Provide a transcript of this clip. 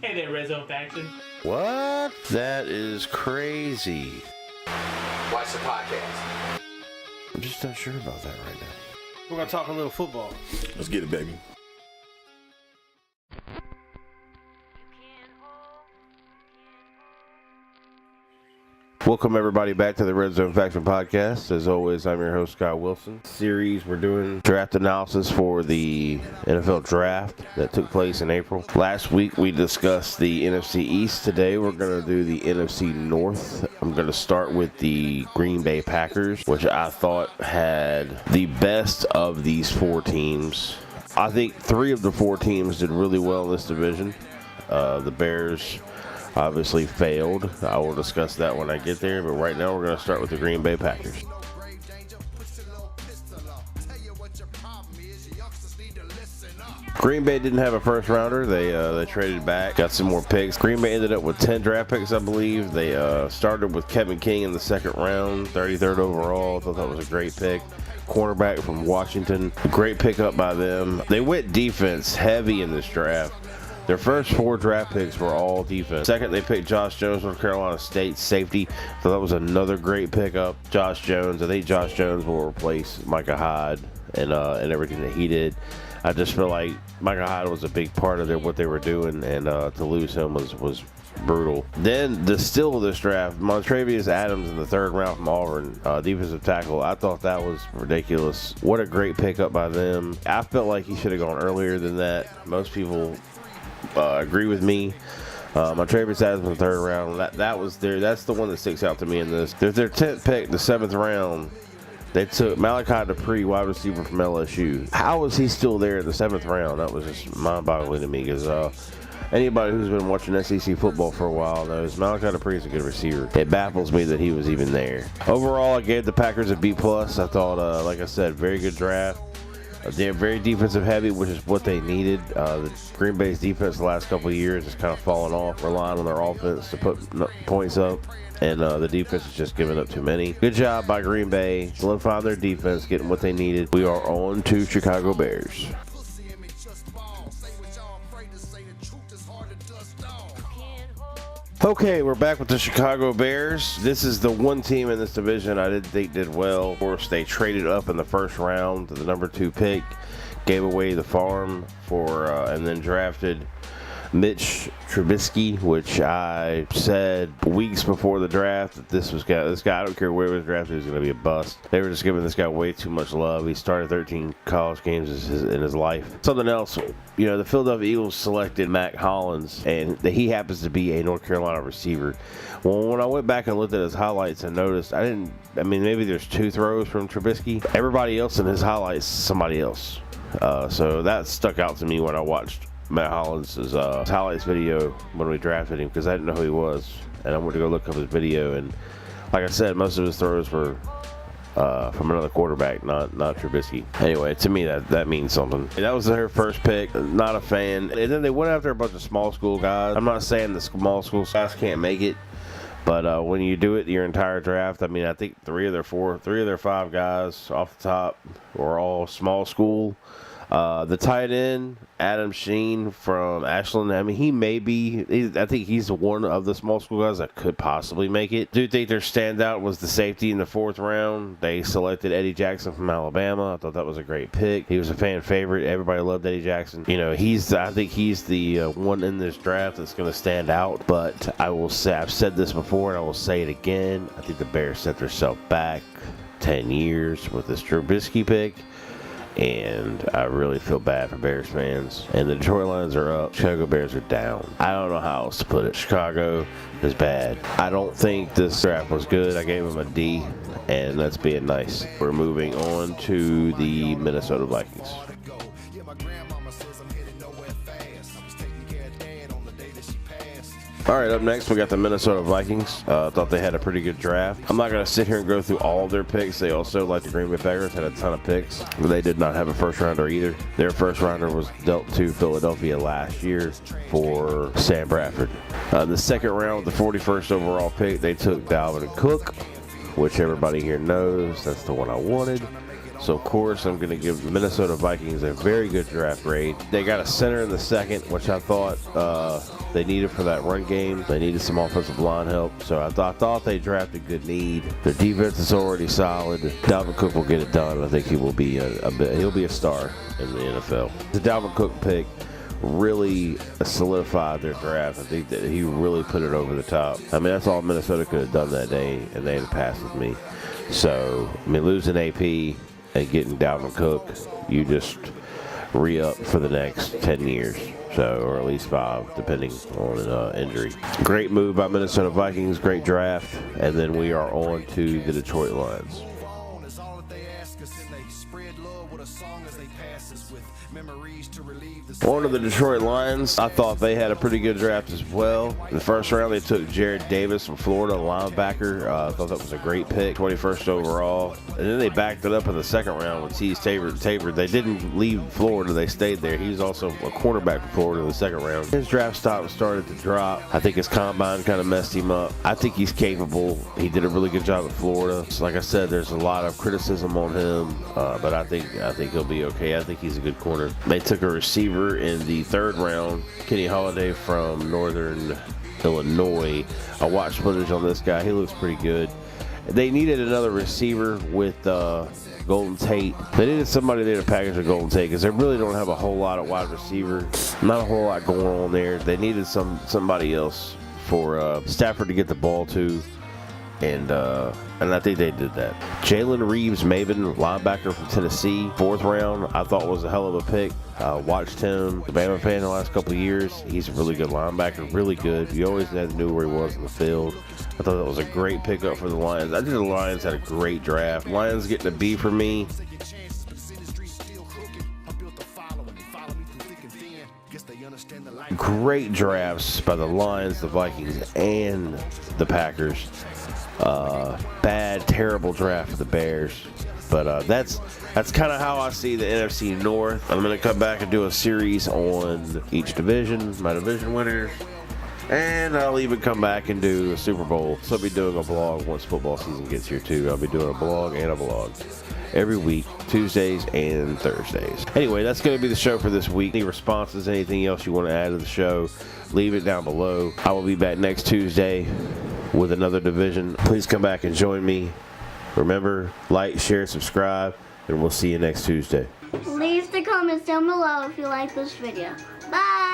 Hey there, RZF Faction. What? That is crazy. Watch the podcast. I'm just not sure about that right now. We're gonna talk a little football. Let's get it, baby. Welcome everybody back to the Red Zone Faction Podcast. As always, I'm your host, Scott Wilson. Series, we're doing draft analysis for the NFL Draft that took place in April. Last week, we discussed the NFC East. Today, we're going to do the NFC North. I'm going to start with the Green Bay Packers, which I thought had the best of these four teams. I think three of the four teams did really well in this division. The Bears obviously failed. I will discuss that when I get there, but right now we're going to start with the Green Bay Packers. Green Bay didn't have a first rounder. They traded back, got some more picks. Green Bay ended up with 10 draft picks, I believe. They started with Kevin King in the second round, 33rd overall. I thought that was a great pick. Cornerback from Washington, great pickup by them. They went defense heavy in this draft. Their first four draft picks were all defense. Second, they picked Josh Jones, North Carolina State safety. So that was another great pickup. Josh Jones, I think Josh Jones will replace Micah Hyde and everything that he did. I just feel like Micah Hyde was a big part of what they were doing, and to lose him was brutal. Then the steal of this draft, Montravius Adams in the third round from Auburn, defensive tackle. I thought that was ridiculous. What a great pickup by them. I felt like he should have gone earlier than that. Most people agree with me. Montravius Adams in the third round. That's the one that sticks out to me in this. Their 10th pick, the 7th round. They took Malachi Dupree, wide receiver from LSU. How is he still there in the 7th round? That was just mind-boggling to me because anybody who's been watching SEC football for a while knows Malachi Dupree is a good receiver. It baffles me that he was even there. Overall, I gave the Packers a B+. I thought, like I said, very good draft. They're very defensive heavy, which is what they needed. The Green Bay's defense the last couple of years has kind of fallen off, relying on their offense to put points up, and the defense is just giving up too many. Good job by Green Bay, solidifying their defense, getting what they needed. We are on to Chicago Bears. Okay, we're back with the Chicago Bears. This is the one team in this division I didn't think did well. Of course, they traded up in the first round to the number 2 pick, gave away the farm and then drafted Mitch Trubisky, which I said weeks before the draft that this guy, I don't care where he was drafted, he was going to be a bust. They were just giving this guy way too much love. He started 13 college games in his life. Something else, the Philadelphia Eagles selected Mac Hollins, and he happens to be a North Carolina receiver. Well, when I went back and looked at his highlights, I noticed maybe there's 2 throws from Trubisky. Everybody else in his highlights is somebody else. So that stuck out to me when I watched Matt Hollins' highlights video when we drafted him, because I didn't know who he was, and I went to go look up his video, and like I said, most of his throws were from another quarterback, not Trubisky. Anyway, to me that means something. That was their first pick. Not a fan. And then they went after a bunch of small school guys. I'm not saying the small school guys can't make it, but when you do it your entire draft, I think 3 of their 5 guys off the top were all small school. The tight end, Adam Sheen from Ashland, I think he's one of the small school guys that could possibly make it. Do think their standout was the safety in the 4th round. They selected Eddie Jackson from Alabama. I thought that was a great pick. He was a fan favorite. Everybody loved Eddie Jackson. I think he's the one in this draft that's going to stand out. But I will say, I've said this before and I will say it again, I think the Bears set themselves back 10 years with this Trubisky pick. And I really feel bad for Bears fans. And the Detroit Lions are up. Chicago Bears are down. I don't know how else to put it. Chicago is bad. I don't think this draft was good. I gave them a D, and that's being nice. We're moving on to the Minnesota Vikings. All right, up next, we got the Minnesota Vikings. Thought they had a pretty good draft. I'm not going to sit here and go through all of their picks. They also, like the Green Bay Packers, had a ton of picks. But they did not have a first-rounder either. Their first-rounder was dealt to Philadelphia last year for Sam Bradford. The second round, with the 41st overall pick, they took Dalvin Cook, which everybody here knows. That's the one I wanted. So, of course, I'm going to give the Minnesota Vikings a very good draft grade. They got a center in the second, which I thought they needed for that run game. They needed some offensive line help. So I thought they drafted good need. Their defense is already solid. Dalvin Cook will get it done. I think he will be he'll be a star in the NFL. The Dalvin Cook pick really solidified their draft. I think that he really put it over the top. I mean, that's all Minnesota could have done that day, and they had passed with me. So, I mean, losing AP and getting Dalvin Cook, you just re-up for the next 10 years. So, or at least 5, depending on injury. Great move by Minnesota Vikings, great draft, and then we are on to the Detroit Lions. On to the Detroit Lions. I thought they had a pretty good draft as well. In the first round, they took Jared Davis from Florida, linebacker. I thought that was a great pick, 21st overall. And then they backed it up in the second round with Teez Tabor. They didn't leave Florida. They stayed there. He was also a cornerback for Florida in the second round. His draft stock started to drop. I think his combine kind of messed him up. I think he's capable. He did a really good job at Florida. So like I said, there's a lot of criticism on him, but I think he'll be okay. I think he's a good corner. They took a receiver in the third round, Kenny Holiday from Northern Illinois. I watched footage on this guy. He looks pretty good. They needed another receiver with Golden Tate. They needed somebody there to package with Golden Tate because they really don't have a whole lot of wide receiver. Not a whole lot going on there. They needed somebody else for Stafford to get the ball to. And I think they did that. Jalen Reeves-Maven, linebacker from Tennessee, 4th round, I thought was a hell of a pick. Watched him, the Bama fan, the last couple of years. He's a really good linebacker, really good. You always had to know where he was in the field. I thought that was a great pickup for the Lions. I think the Lions had a great draft. Lions getting a B for me. Great drafts by the Lions, the Vikings, and the Packers. Bad, terrible draft for the Bears. But that's kind of how I see the NFC North. I'm going to come back and do a series on each division, my division winners. And I'll even come back and do a Super Bowl. So I'll be doing a blog once football season gets here too. I'll be doing a blog and a vlog every week, Tuesdays and Thursdays. Anyway, that's going to be the show for this week. Any responses, anything else you want to add to the show, leave it down below. I will be back next Tuesday with another division. Please come back and join me. Remember, like, share, subscribe, and we'll see you next Tuesday. Leave the comments down below if you like this video. Bye!